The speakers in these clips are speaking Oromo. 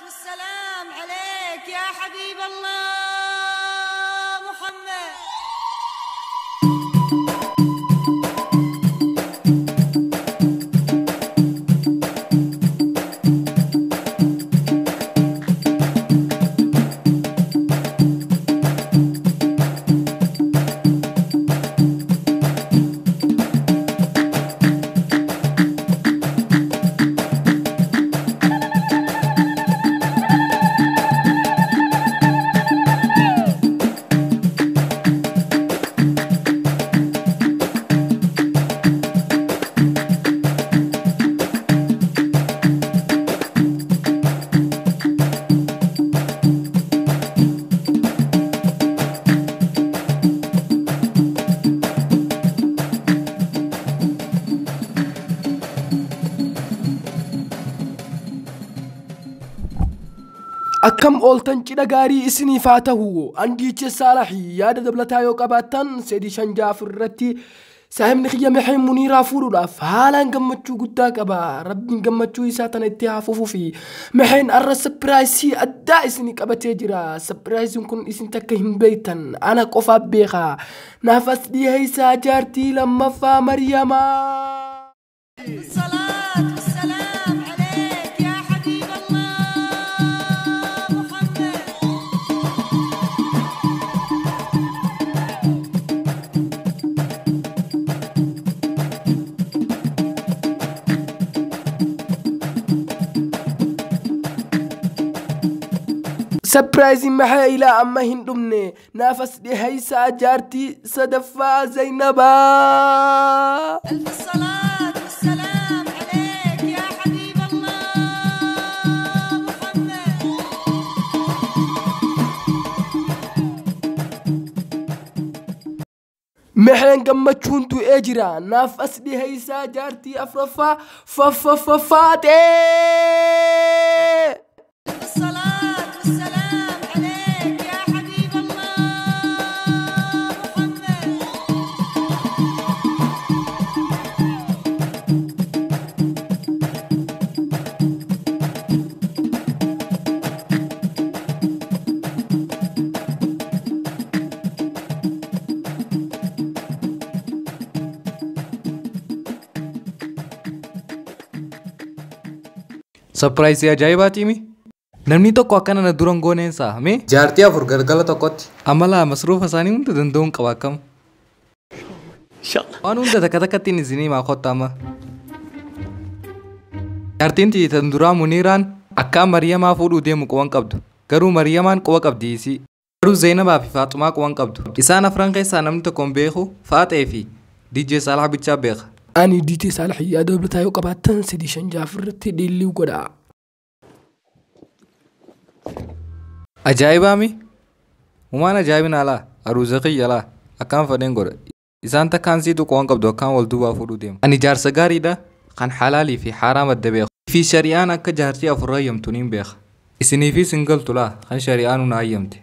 والسلام عليك يا حبيب الله محمد. أكم أولتن كده غاري إسني فاته عندي صالحي يا دبلتا يو قباتن سيدي شنجا فرتي ساهم نخيا محي منيرا فورو فهالا نقمتشو قدا قبا ربي نقمتشو إساتنا اتحافوفو في محين أرى سبرايسي أدى إسني قبتي جرا سبرايسي نكون إسن تكهم بيتا أنا قفا بيخا نفس دي هيسا جارتي لما فا مريما. الصلاة والسلام عليك يا حبيب الله محمد. سبرايزي محي إلى أما هندمني نفس دي هيسا جارتي صدفا زينبا. ألف الصلاة والسلام عليك يا حبيب الله محمد. محين قمتشون تو اجرا نفس دي هيسا جارتي افرفا فاتي. الصلاة والسلام عليك يا حبيب الله محمد. Surprise ya ajaa'ibaatii mi? Namni tokko akkana na duran gooneensaa mee? Jaartii afur galgala tokkotti. Amala masruufa isaanii hunda danda'uun qaba akkam? Waan hunda takka takkattiin isinii maa kottaa amma? Jaartiin tan duraa Muniiraan akkaan Mariyamaa fuudhuu deemu quban qabdu. Garuu Mariyamaan quba qabdi isii. Garuu Zeenabaa fi Faaxumaa quban qabdu. Isaan afran keessaa namni tokko hin beeku Faaxee fi DJ Saalax bichaa beeka. أنا ديتي صالح يا دبلتا يو قباتن سيدي شنجا فرتي ديلي وقدا. Ajaa'ibaa mi? Uumaan ajaa'ibin alaa aruuzaqii yalaa akkaan fadheen godha. Isaan takkaan siitu qo'an qabdu akkaan wal duubaa fuudhuu deemu. Ani jaarsa gaariidha kan halaalii fi haaraa madda beeku. Fi shari'aan akka jaartii afur hayyamtu niin beeka. Isiniifis hin galtu laa kan shari'aan huna hayyamte.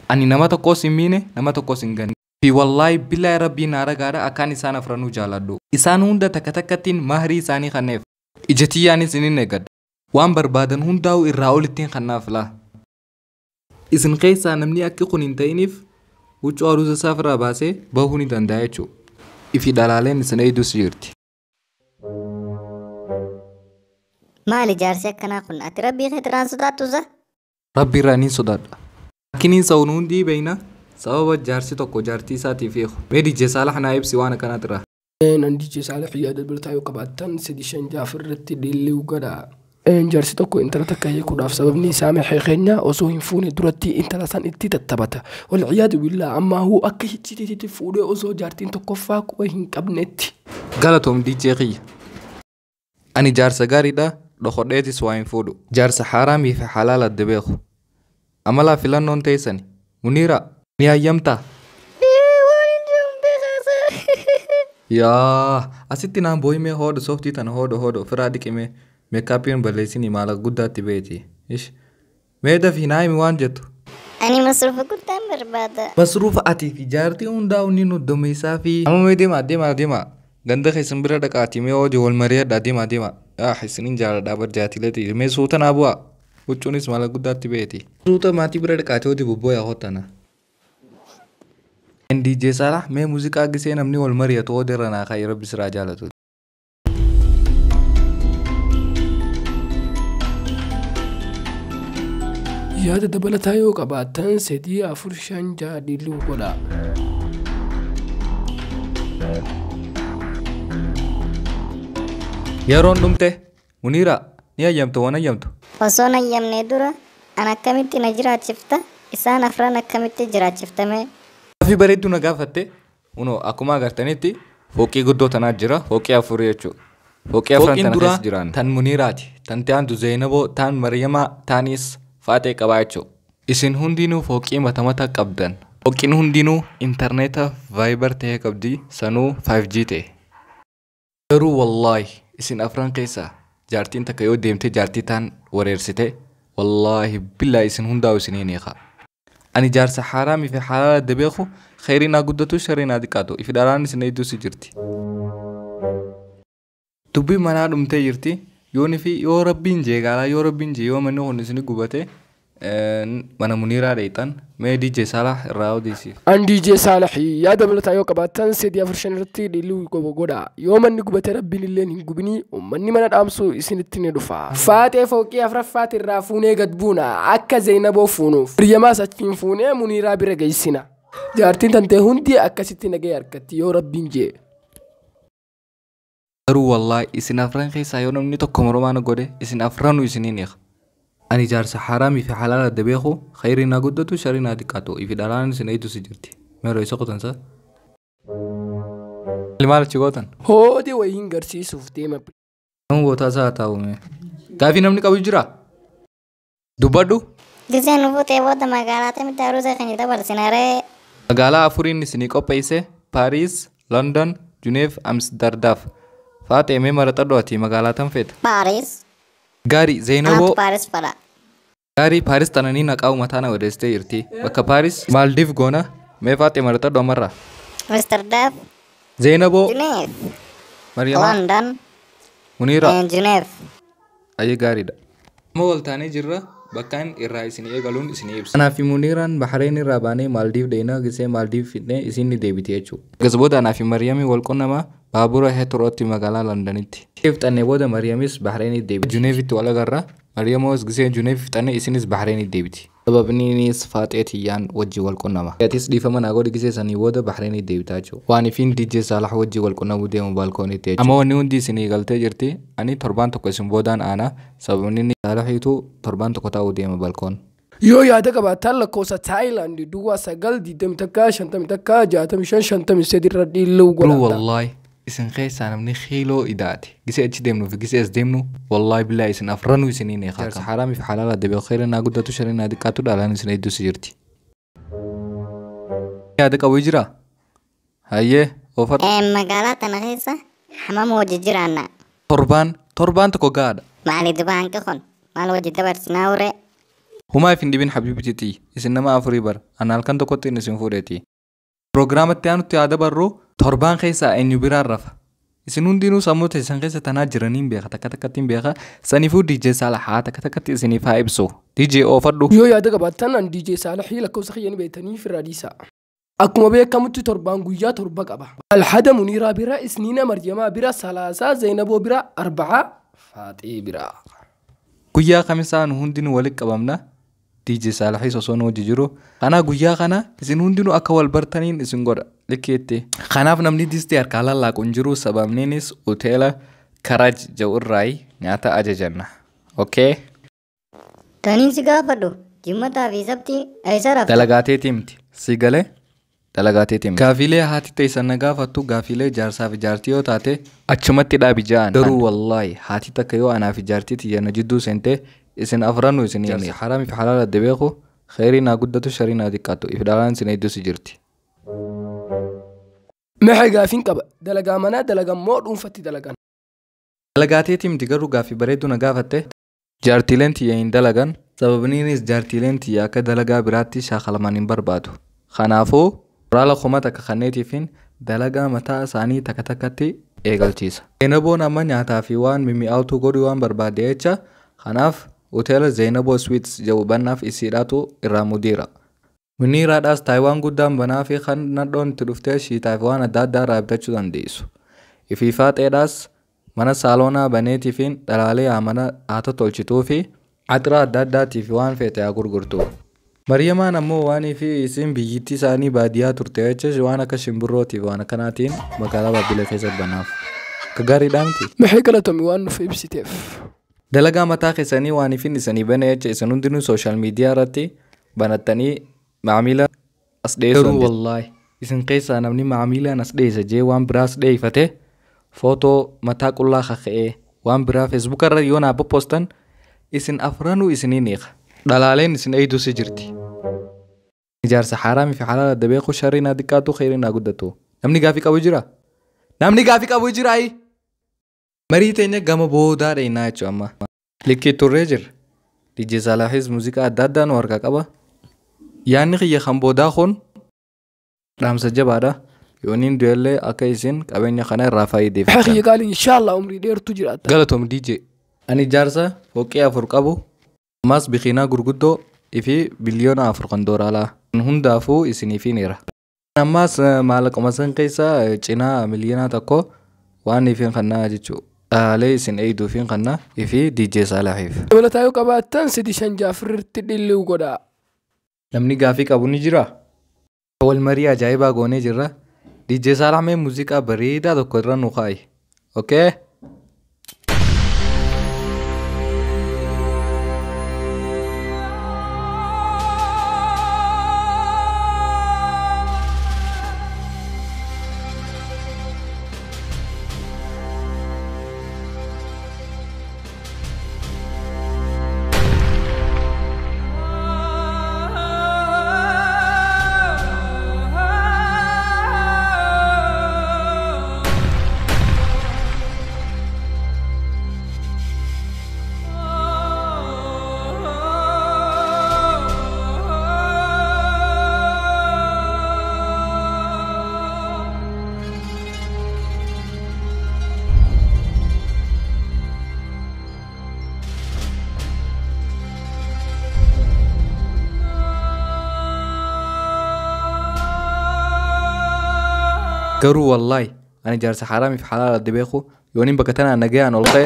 Ani nama tokkos hin miine nama tokkos hin ganne. Fi wallaahi billaahi rabbiin haara gaadha akkaan isaan afranuu jaaladhu. Isaan hunda takka takkattiin mahrii isaanii kanneef. Ijatiyyaanis hin eeggadha. Waan barbaadan hundaa'u irraa olittiin kannaaf laa. Isin keessaa namni akka kun hin ta'iniif huccuu aruusa isaa irraa baasee bahuu ni danda'a jechuudha. Ifi dhalaaleen isin eeydus jirti. Maali jaarsi akkanaa kun ati rabbii keetiraan sodaattusa? Rabbi irraa niin sodaadha. Akkiniin sa'uun hundi beeyna sababa jaarsi tokko jaartii isaatiif eegu. Mee DJ Saalax naa ibsi waan akkanaati irraa. أنا ديتي صالح يا دبلتا يو قباتن سيدي شنجا فرتي ديلي وقدا. جارسي توكو انت لا تكايكو داف سببني سامح خينا وسو ينفوني درتي انت لا سان انتي تتبتا والعياذ بالله اما هو اكي تي تفودي وسو جارتين تكفاك وين قبنتي غلطهم دي جيخي اني جارسا غاريدا دخوديتي سواين فودو جارسا حرامي في حلال الدبيخو املا فلان نون تيسني منيرا ني ايامتا يا اسيتي نام بوي مي هود سوفتي تن هود فرادي كيمي ميكابين بلسيني مالا غداتي بيتي ايش ميدا في نايم وانجتو اني مصروف كنت بربادا مصروف اتي في جارتي وندا ونينو دميسا في اما ميدي ما غندا خيسن برا دقاتي مي ودي والمريا دادي ما ديما حسنين جار دابر جاتي لتي مي سوتن ابوا huccuunis mala guddaatti beeti. Suuta maatii bira dhiqaatee hojii bobboo yaa hootana. DJ Salah mee muuziqaa gisee namni wal mari'atu odeerra naa kaayee rabbi siraa jaalatu. Yaada dabalataa yoo qabaattan 345 diiluu godha. Yeroon dhumte Muniira ni ayyamtu waan ayyamtu. Osoo na ayyamnee dura an akkamitti na jiraachifta isaan afran akkamitti jiraachiftame. Fi bareeddu na gaafatte unoo akkuma agartanitti fooqii guddoo tanaa jira fooqii afur jechuudha. Fooqii afran tana keessa jiran tan Muniiraati tan taantu Zeenaboo tan Maryamaa taanis faatee qabaa jechuudha. Isin hundinuu fooqii mata qabdan. Fooqiin hundinuu intarneeta Viber ta'ee qabdi sanuu 5G ta'e. Garuu wallaahi isin afran keessaa jaartiin takka yoo deemte jaartii taan wareersite wallaahi billaa isin hundaa'u isiniin eeqa. Ani jaarsa haraamii fi halaala adda beeku khayriin haa guddatu shariin haa xiqqaatu ifi dharaan isin eegduusi jirti. Dubbii manaa dhumtee jirti yooni fi yoo rabbiin jee gaalaa yoo rabbiin jee yoo manni kun isin gubate mana Muniiraa dheeyxan mee DJ Salah irraa odeessiif. An DJ Salah yaada dabalataa yoo qabaattan 345 irratti diiluu godha. Yoo manni gubate rabbiin illee hin gubinii uummanni mana dhaamsu isinitti ni dhufa. Faatee fooqii afraffaati irraa fuunee gad buuna akka Zeenaboo fuunuuf. Riyyamaas achiin fuunee Muniiraa bira geessina. Jaartiin tantee hundi akkasitti nagee harkatti yoo rabbiin jee. Garuu wallaahi isin afran keessaa yoo namni tokko mormaan godhe isin afranuu isiniin eeqa. Ani jaarsa haraamii fi halaala adda beeku khayriin haa guddatu shariin haa xiqqaatu ifi dharaan isin eegduusi jirti. Meeroo isa qotansa. Maal achi gootan? Hoodee wayiin garsiisuuf deema. Namni bootaa isaa taa'u mee. Gaafii namni qabu jira? Dubbadhu? Gisee nu fuutee booda magaalaa tamitti haruusa kan dabarsinaree. Magaalaa afuriin isinii qopheesse Paris, London, Juneef, Amsterdam. Faatee mee maraxadhu ati magaalaa tam feeta? Paris. Gaarii Zeenaboo. Paris fala. Gaarii Paris tananii naqaa'u mataana odeessitee jirti. Bakka Paris Maldiv goona mee faatee maraxadhu amarraa? Amsterdam. Zeenaboo. Juneef. Maryamaa. London. Muniira. Juneef. Ayyee gaariidha. Amma waltaanee jirra bakkaan irraa isin eegaluun isin ibsa. Anaa fi Muniiraan Bahareen irraa baanee Maldiv deena gisee Maldiv fidnee isin ni deebiti jechuudha. Gasbooda anaa fi Maryamii wal qunnamaa baabura Heeturootti magaalaa Londonitti. Fixannee booda Maryamis Bahareenitti deebiti. Juneefitti wal agarra. Maryamoos gisee Juneef fixannee isinis Bahareenitti deebiti. Sababniinis faaxeetiyyaan wajji wal qunnama. Atis dhiifama naa godhi gisee sanii booda Bahareenitti deebitaa jechuudha. Waan ifiin DJ Salah wajji wal qunnamuu deemu balkoonitti jechuudha. Amma wanni hundi isinii galtee jirti. Ani torbaan tokko isin boodaan aanaa sababni Salahiitu torbaan tokko taa'uu deema balkoon. Yoo yaada qabaattan lakkoofsa Thailand duwwaa 921 irra diiluu godha. Wallaahi isin keessaa namni xiiloo idaati. Gisee achi deemnu fi gisee as deemnu wallaahi billaa isin afranuu isiniin eegaa. Jaarsa haraamii fi halaala adda beeku khayriin haa guddatu shariin haa xiqqaatu dhaalaan isin eegduusi jirti. Yaada qabu jira? Hayyee oofadhu. Magaalaa tana keessa hamamu hojii jiraanna. Torbaan tokko gaadha. Maali dubaan kun? Maal hojii dabarsinaa uree? Humaa ifin dibin habibititi isin nama afurii bar ana halkan tokkotti inni isin fuudheeti. Programatti aanutti yaada barruu torbaan keessaa eenyu biraan rafa. Isin hundinuu sammuu teessan keessa tanaa jiraniin beeka takka takkattiin beeka saniifuu DJ Salah haa takka takkatti isiniif haa ibsu. DJ oofadhu. Yoo yaada qabaattan an DJ Salah lakkoofsa kiyyanii beektanii firraadiisa. Akkuma beekamutti torbaan guyyaa torba qaba. Alhada Muniiraa bira, Isniina Maryamaa bira, Salaasaa Zeenaboo bira, Arbacaa Faaxee bira. Guyyaa kamisaa nu hundinuu walitti qabamna. DJ Salahis osoo nu hojii jiru. Kana guyyaa kana isin hundinuu akka wal bartaniin isin godha. Likkeetti. Kanaaf namni distii harkaa lallaaqu hin jiru sababniinis hoteela Karaj Jawurraayi nyaata ajajanna. Okay? Taniin si gaafadhu. Jimmataa fi sabtii eessa rafta? Dalagaateetii miti. Si galee? Dalagaateetii miti. Gaafilee haati teessan na gaafattu gaafilee jaarsaa fi jaartii yoo taate achumatti dhaabi ja'an. Garuu wallaahi haati takka yoo anaa fi jaartii tiyyanna jidduu seentee isin afrannu isin yaani. Haraamii fi halaala adda beeku khayriin haa guddatu shariin haa xiqqaatu ifdaalaan isin eegduusi jirti. Maxay gaafiin qaba? Dalagaa manaa dalagaa moo dhuunfatti dalagan? Dalagaateetii miti garuu gaafii bareedduu na gaafatte jaartiileen tiyya hin dalagan sababniinis jaartiileen tiyya akka dalagaa biraatti shaakalaman hin barbaadu. Kanaafuu Raala kuma takka kanneetiifin dalagaa mataa isaanii takka takkatti eegalchiisa. Zeenaboon amma nyaataa fi waan mimmi'aawtuu godhuu waan barbaade jecha kanaaf hoteela Zeenaboo Sweets jedhu bannaaf isiidhaatu irraa mudiira. Muniiraadhaas Taayiwaan guddaan banaa fi kan nadhoon itti dhuftee shiitaaf waan adda addaa irraa bitachuu dandeessu. Ifiifaa xeedhaas mana saaloonaa baneetiifiin dhalaalee haata tolchituu fi axira adda addaatiif waan feete haa gurgurtu. Mariyamaan ammoo waanii fi isin biyyittii isaanii baadiyyaa turte jecha waan akka shimbirrootiif waan akkanaatiin magaalaa Baabila keessatti banaaf. Ka gaariidhaa miti? Maxay galatomi waan nuuf ibsiteef. Dalagaa mataa keessanii waaniifin isanii bane jecha isin hundinuu sooshaal miidiyaa irratti banattanii maamila as dheessu. Garuu wallaahi isin keessaa namni maamilaan as dheessa jee waan biraas dheeyfate footoo mataa qullaa kaka'ee waan biraa feesbuuka irra yoo naaf postan isin afranuu isinii neeqa. Dhalaaleen isin eeyduusi jirti. Ijaarsa haraamii fi halaala adda beeku sharriin haa xiqqaatu khayriin haa guddatu. Namni gaafii qabu jira? Namni gaafii qabu jiraayi? Marii teenya gama boodaa dheeyinaa jechuu amma. Likkii turree jirra. DJ Salaahiis muuziqaa adda addaa nu harkaa qaba. Yaanni kiyya kan boodaa kun dhaamsa jabaadha. Yooniin du'ellee akka isin qabeenya kana irraa faayideeffatan. Xiyya qaaliin inshaallah umrii dheertu jiraata. Galatoom DJ. Ani ijaarsa foqqee 4 qabu. Ammas biqiinaa gurguddoo fi biliyoona 4 kan dooraalaa. Hundaafuu isiniifiin jira. Ammas maallaquma san keessa cinaa miliyoona tokko waan ifiin kannaa jechuudha. Dhaalee isin eeyduufiin kannaa fi DJ Salaahiif. Dabalataa yoo qabaattan Sidi Shanjaa firritti dhilluu godhaa. Namni gaafii qabu ni jira. Wal marii ajaa'ibaa goonee jirra. DJ Salaamee muuziqaa bareedaa tokko irra nu kaa'i. Okay? Garuu wallaahi ani ijaarsa haraamii fi halaala adda beeku yooniin bakka tanaan nagayaan ol ka'e.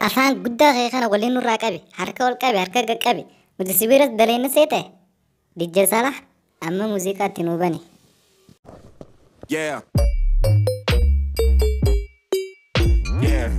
Afaan guddaa kee kana waliin nurraa qabi. Harka ol qabi, harka qaqqabi. Nuti sibiiras daleenna seete. DJ Salah amma muuziqaatti nuu bani. Yeah. Yeah.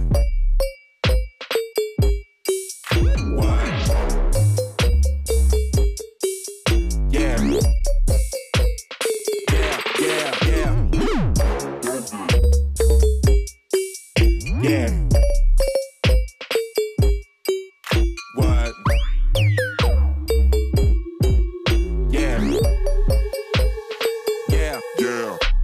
Yeah.